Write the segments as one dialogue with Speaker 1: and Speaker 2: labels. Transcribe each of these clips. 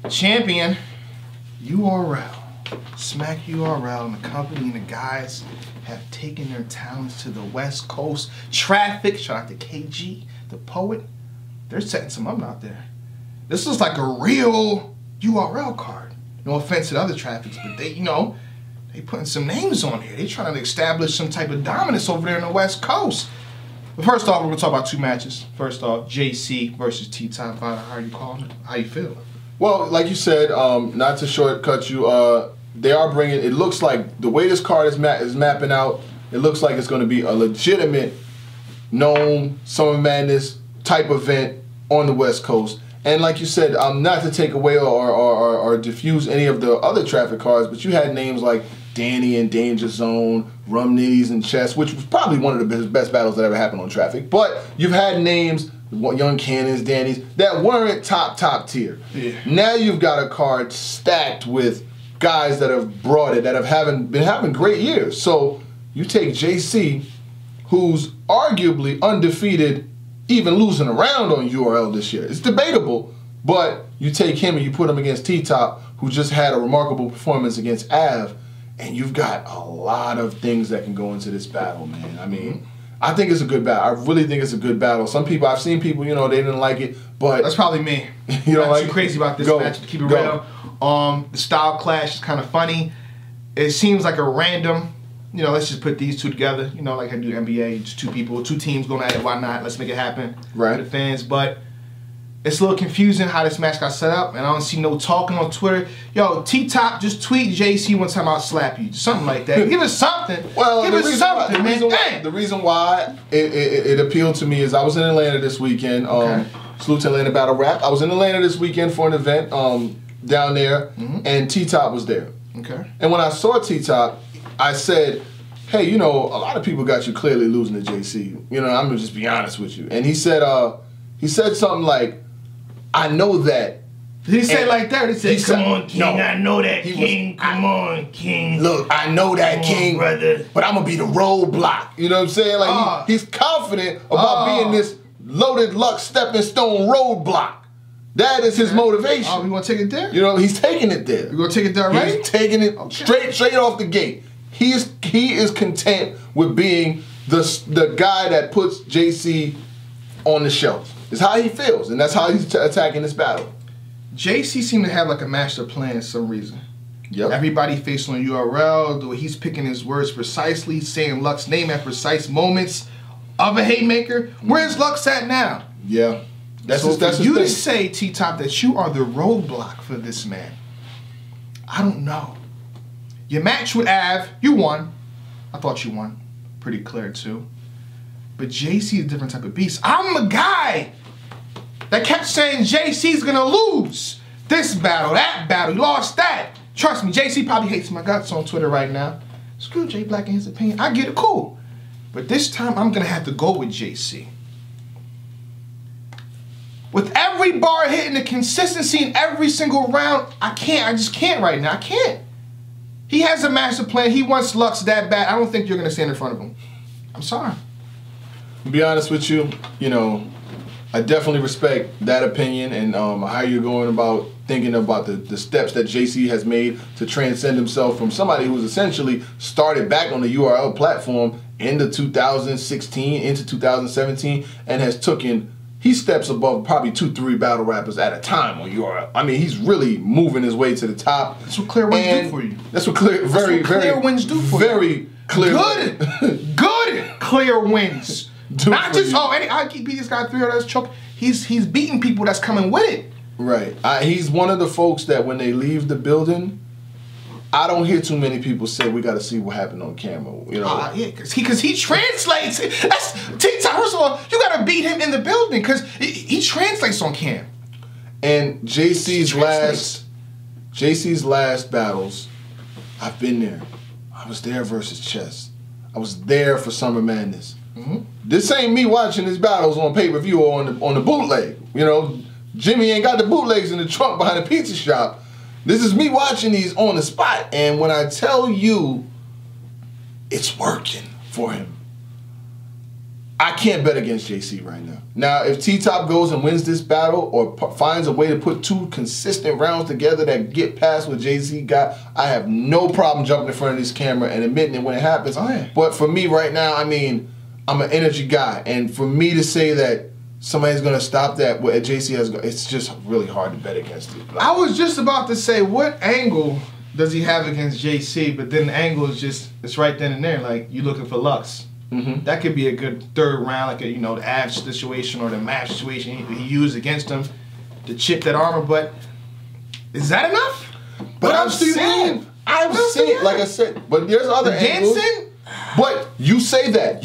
Speaker 1: champion, URL. Smack URL and the company and the guys have taken their talents to the West Coast. Traffic, shout out to KG, the poet. They're setting some up out there. This is like a real URL card. No offense to the other Traffics, but they, they putting some names on here. They trying to establish some type of dominance over there in the West Coast. But first off, we're gonna talk about two matches. First off, JC versus T-Top. How are you calling it? How you feel?
Speaker 2: Well, like you said, not to shortcut you, they are bringing. It looks like the way this card is mapping out. It looks like it's going to be a legitimate, known Summer Madness type event on the West Coast. And like you said, not to take away or diffuse any of the other Traffic cards, but you had names like Danny and Danger Zone, Rum Nitties and Chess, which was probably one of the best battles that ever happened on Traffic. But you've had names, Young Cannons, Danny's, that weren't top tier.
Speaker 1: Yeah.
Speaker 2: Now you've got a card stacked with guys that have brought it, that have been having great years. So you take JC, who's arguably undefeated, even losing around on URL this year. It's debatable, but you take him and you put him against T-Top, who just had a remarkable performance against Av, and you've got a lot of things that can go into this battle, man. I mean, I think it's a good battle. I really think it's a good battle. Some people, I've seen people, they didn't like it, but...
Speaker 1: That's probably me.
Speaker 2: You know,
Speaker 1: I'm too crazy about this match, to keep it real. The style clash is kind of funny. It seems like a random, let's just put these two together. Like I do NBA, just two people, two teams going at it. Why not? Let's make it happen
Speaker 2: for
Speaker 1: the fans. But it's a little confusing how this match got set up, and I don't see no talking on Twitter. Yo, T-Top, just tweet JC one time, I'll slap you. Something like that. Give us something.
Speaker 2: Well,
Speaker 1: give us something, man.
Speaker 2: The reason why it appealed to me is I was in Atlanta this weekend. Salute to Atlanta Battle Rap. I was in Atlanta this weekend for an event down there, and T-Top was there.
Speaker 1: Okay.
Speaker 2: And when I saw T-Top, I said, hey, a lot of people got you clearly losing to JC. I'm gonna just be honest with you. And he said something like, I know that.
Speaker 1: Did he say like that? He said,
Speaker 3: come on, King, no, I know that, King. Come on, King.
Speaker 2: Look, I know that, King,
Speaker 3: brother.
Speaker 2: But I'm going to be the roadblock. You know what I'm saying? Like, he's confident about being this Loaded Luck stepping stone roadblock. That is his motivation.
Speaker 1: Oh, we want to take it there?
Speaker 2: He's taking it there.
Speaker 1: You going to take it there, right?
Speaker 2: He's taking it straight off the gate. He is content with being the guy that puts JC on the shelf. It's how he feels, and that's how he's attacking this battle.
Speaker 1: JC seemed to have like a master plan for some reason.
Speaker 2: Yep.
Speaker 1: Everybody faced on URL, the way he's picking his words precisely, saying Luck's name at precise moments of a haymaker. Where's Lux at now?
Speaker 2: Yeah.
Speaker 1: That's you to say, T-Top, that you are the roadblock for this man. I don't know. Your match with Av, you won. I thought you won. Pretty clear, too. But JC is a different type of beast. I'm the guy that kept saying JC's gonna lose this battle, that battle. He lost that. Trust me, JC probably hates my guts on Twitter right now. Screw Jay Black and his opinion. I get it, cool. But this time, I'm gonna have to go with JC. With every bar hitting, the consistency in every single round, I just can't right now. I can't. He has a master plan. He wants Lux that bad. I don't think you're gonna stand in front of him. I'm sorry.
Speaker 2: To be honest with you, I definitely respect that opinion and how you're going about thinking about the steps that JC has made to transcend himself from somebody who's essentially started back on the URL platform into 2016, into 2017, and has he steps above probably 2-3 battle rappers at a time on URL. I mean, he's really moving his way to the top.
Speaker 1: That's what clear wins do for you.
Speaker 2: That's what clear
Speaker 1: wins do for you.
Speaker 2: Very clear.
Speaker 1: Good clear wins. Not just, I keep beating this guy 3-0, that's choke. He's beating people that's coming with it.
Speaker 2: Right. He's one of the folks that when they leave the building, I don't hear too many people say we got to see what happened on camera.
Speaker 1: Yeah, because he translates. That's T-Top. First of all, you got to beat him in the building because he translates on cam.
Speaker 2: And JC's last battles, I've been there. I was there versus Chess. I was there for Summer Madness. This ain't me watching his battles on pay-per-view or on the bootleg. Jimmy ain't got the bootlegs in the trunk behind the pizza shop. This is me watching these on the spot. And when I tell you it's working for him, I can't bet against JC right now. Now, if T-Top goes and wins this battle or finds a way to put 2 consistent rounds together that get past what JC got, I have no problem jumping in front of this camera and admitting it when it happens.
Speaker 1: Oh, yeah.
Speaker 2: But for me right now, I mean, I'm an energy guy. And for me to say that somebody's going to stop that, what JC has, it's just really hard to bet against it. Like,
Speaker 1: I was just about to say, what angle does he have against JC? But then the angle is just, it's right then and there. Like, you looking for Lux. That could be a good third round, like the Av situation or the match situation he used against him to chip that armor. But is that enough?
Speaker 2: But I've seen, like I said, but there's other angles.
Speaker 1: Dancing?
Speaker 2: But you say that.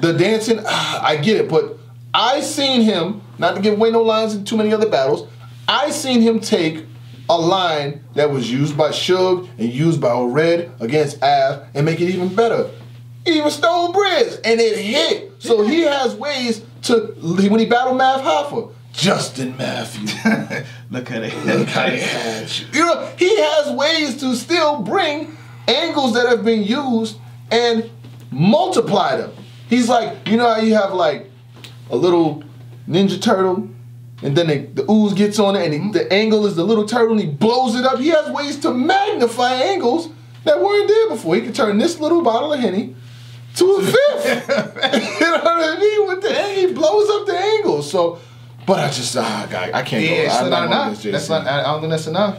Speaker 2: The dancing, I get it. But I seen him, not to give away no lines in too many other battles, I seen him take a line that was used by Suge and used by Red against Av and make it even better. He even stole Briz, and it hit. So he has ways to, when he battled Mav Hoffa, Justin Matthews.
Speaker 1: Look at it.
Speaker 2: You know, he has ways to still bring angles that have been used and multiply them. He's like, you know how you have like a little Ninja Turtle, and then the ooze gets on it, and the angle is the little turtle, and he blows it up. He has ways to magnify angles that weren't there before. He can turn this little bottle of Henny to a fifth. You know what I mean? With the he blows up the angle. So, but I just I can't go.
Speaker 1: It's
Speaker 2: I'm
Speaker 1: not enough. I don't think that's enough.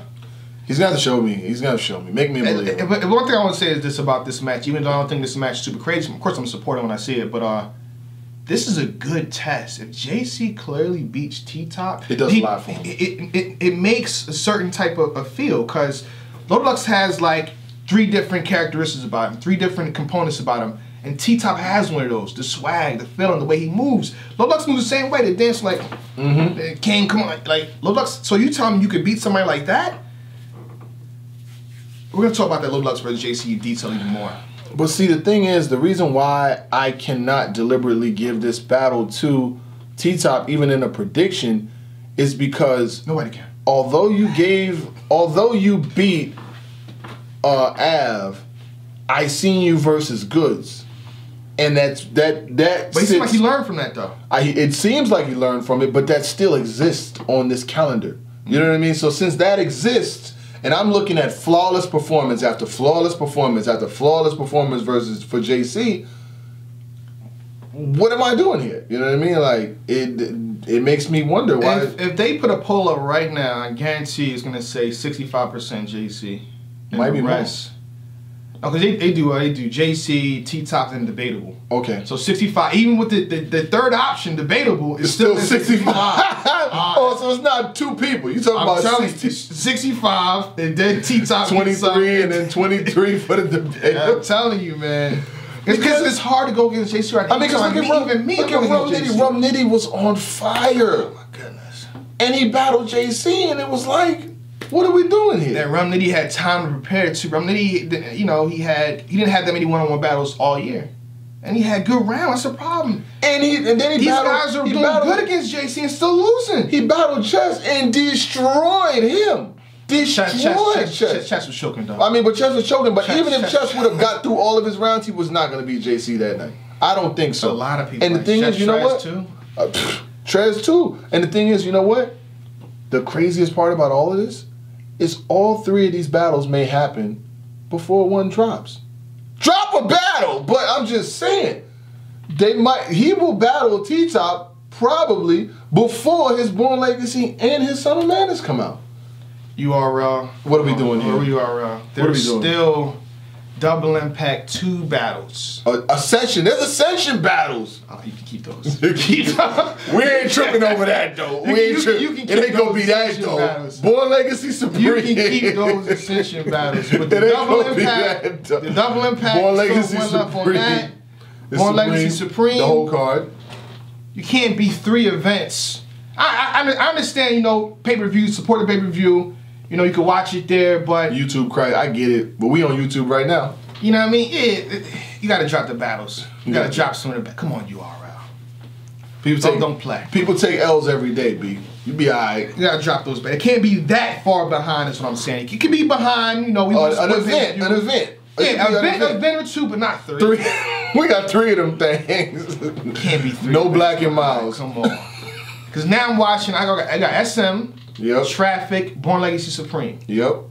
Speaker 2: He's gonna have to show me. Make me believe.
Speaker 1: But one thing I want to say is this about this match. Even though I don't think this match is super crazy, of course I'm supporting when I see it. But this is a good test. If JC clearly beats T-Top,
Speaker 2: it does a lot for him.
Speaker 1: It makes a certain type of feel because Loaded Lux has like 3 different characteristics about him, 3 different components about him. And T-Top has one of those, the swag, the feeling, the way he moves. Loaded Lux moves the same way. They dance like, King, come on. Like Loaded Lux, so you tell me you could beat somebody like that? We're going to talk about that Loaded Lux versus JC in detail even more.
Speaker 2: But see, the thing is, the reason why I cannot deliberately give this battle to T-Top, even in a prediction, is because
Speaker 1: nobody can.
Speaker 2: Although you beat Av, I seen you versus Goods. And that. But
Speaker 1: it seems like he learned from that, though.
Speaker 2: It seems like he learned from it, but that still exists on this calendar. You know what I mean? So since that exists, and I'm looking at flawless performance after flawless performance after flawless performance versus for JC, what am I doing here? You know what I mean? Like it makes me wonder why.
Speaker 1: If they put a poll up right now, I guarantee it's gonna say 65% JC.
Speaker 2: Might be more.
Speaker 1: No, because they do JC, T-Top, and debatable.
Speaker 2: Okay.
Speaker 1: So 65, even with the third option, debatable, is still 65.
Speaker 2: Oh, so it's not 2 people. You talking about
Speaker 1: 65, and then T-Top
Speaker 2: 23, and then 23 for the debate.
Speaker 1: Yeah, I'm telling you, man. It's because it's hard to go against JC right now.
Speaker 2: I mean, because look at Rum Nitty. Rum Nitty was on fire.
Speaker 1: Oh, my goodness.
Speaker 2: And he battled JC, and it was like, what are we doing here?
Speaker 1: And Rum Nitty had time to prepare too. Rum Nitty, you know, he didn't have that many one-on-one battles all year, and he had good rounds. That's the problem.
Speaker 2: And then these
Speaker 1: guys are doing good against JC and still losing.
Speaker 2: He battled Chess and destroyed him.
Speaker 1: Chess was choking, though.
Speaker 2: I mean, but Chess was choking. But even if Chess would have got through all of his rounds, he was not going to beat JC that night. I don't think so.
Speaker 1: A lot of people.
Speaker 2: And the thing is, you know what? Trez too. And the thing is, you know what? The craziest part about all of this is all 3 of these battles may happen before one drops. Drop a battle, but I'm just saying, he will battle T-Top probably before his Born Legacy and his Son of Madness come out.
Speaker 1: URL.
Speaker 2: What are we doing here?
Speaker 1: URL. There's still Double Impact 2 battles.
Speaker 2: Ascension. There's Ascension battles.
Speaker 1: Oh, you can keep those.
Speaker 2: We ain't tripping over that, though. We ain't tripping. It ain't gonna be that, though. Battles. Born Legacy Supreme.
Speaker 1: You can keep those Ascension battles. But the Double Impact,
Speaker 2: Born Legacy
Speaker 1: Supreme. Born Legacy Supreme.
Speaker 2: The whole card.
Speaker 1: You can't be 3 events. I understand, you know, pay-per-view, support the pay-per-view. You know, you can watch it there, but...
Speaker 2: YouTube cry, I get it. But we on YouTube right now.
Speaker 1: You know what I mean? Yeah, you got to drop the battles. You got to drop some of the... Come on, URL. Don't play.
Speaker 2: People take L's every day, B. You be all right.
Speaker 1: You got to drop those back. It can't be that far behind, is what I'm saying. It can be behind, you know...
Speaker 2: An event.
Speaker 1: Yeah, an event or 2, but not 3.
Speaker 2: We got 3 of them things.
Speaker 1: Can't be 3.
Speaker 2: No Black and Miles.
Speaker 1: Come on. Because now I'm watching. I got SM.
Speaker 2: Yep.
Speaker 1: Traffic. Born Legacy Supreme.
Speaker 2: Yep.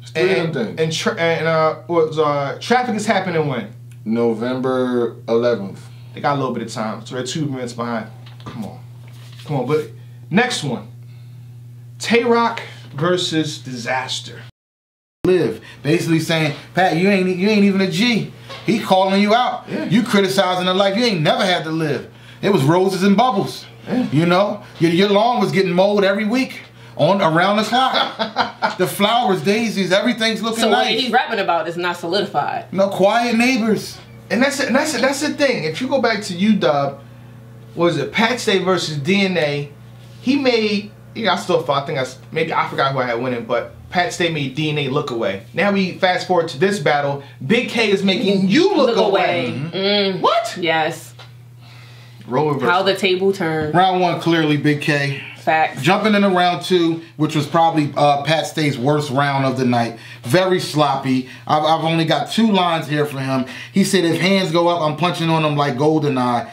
Speaker 2: It's 3 of them things.
Speaker 1: Traffic is happening when?
Speaker 2: November 11th.
Speaker 1: They got a little bit of time, so they're 2 minutes behind. Come on. But next one. Tay-Rock versus Disaster.
Speaker 4: Live. Basically saying, Pat, you ain't even a G. He calling you out.
Speaker 1: Yeah.
Speaker 4: You criticizing the life you ain't never had to live. It was roses and bubbles.
Speaker 1: Yeah.
Speaker 4: You know? Your lawn was getting mowed every week. Around the clock. The flowers, daisies, everything's looking
Speaker 5: So what
Speaker 4: nice.
Speaker 5: he's rapping about is not solidified.
Speaker 4: No, quiet neighbors.
Speaker 1: And that's the thing. If you go back to UW, what was it? Pat Stay versus DNA. He made. I still thought. I forgot who I had winning, but Pat Stay made DNA look away. Now we fast forward to this battle. Big K is making you look away.
Speaker 5: Mm.
Speaker 1: What?
Speaker 5: Yes.
Speaker 1: Role reversal.
Speaker 5: How the table turned.
Speaker 4: Round 1, clearly Big K.
Speaker 5: Facts.
Speaker 4: Jumping into round 2, which was probably Pat Stay's worst round of the night. Very sloppy. I've only got 2 lines here for him. He said, if hands go up, I'm punching on them like GoldenEye.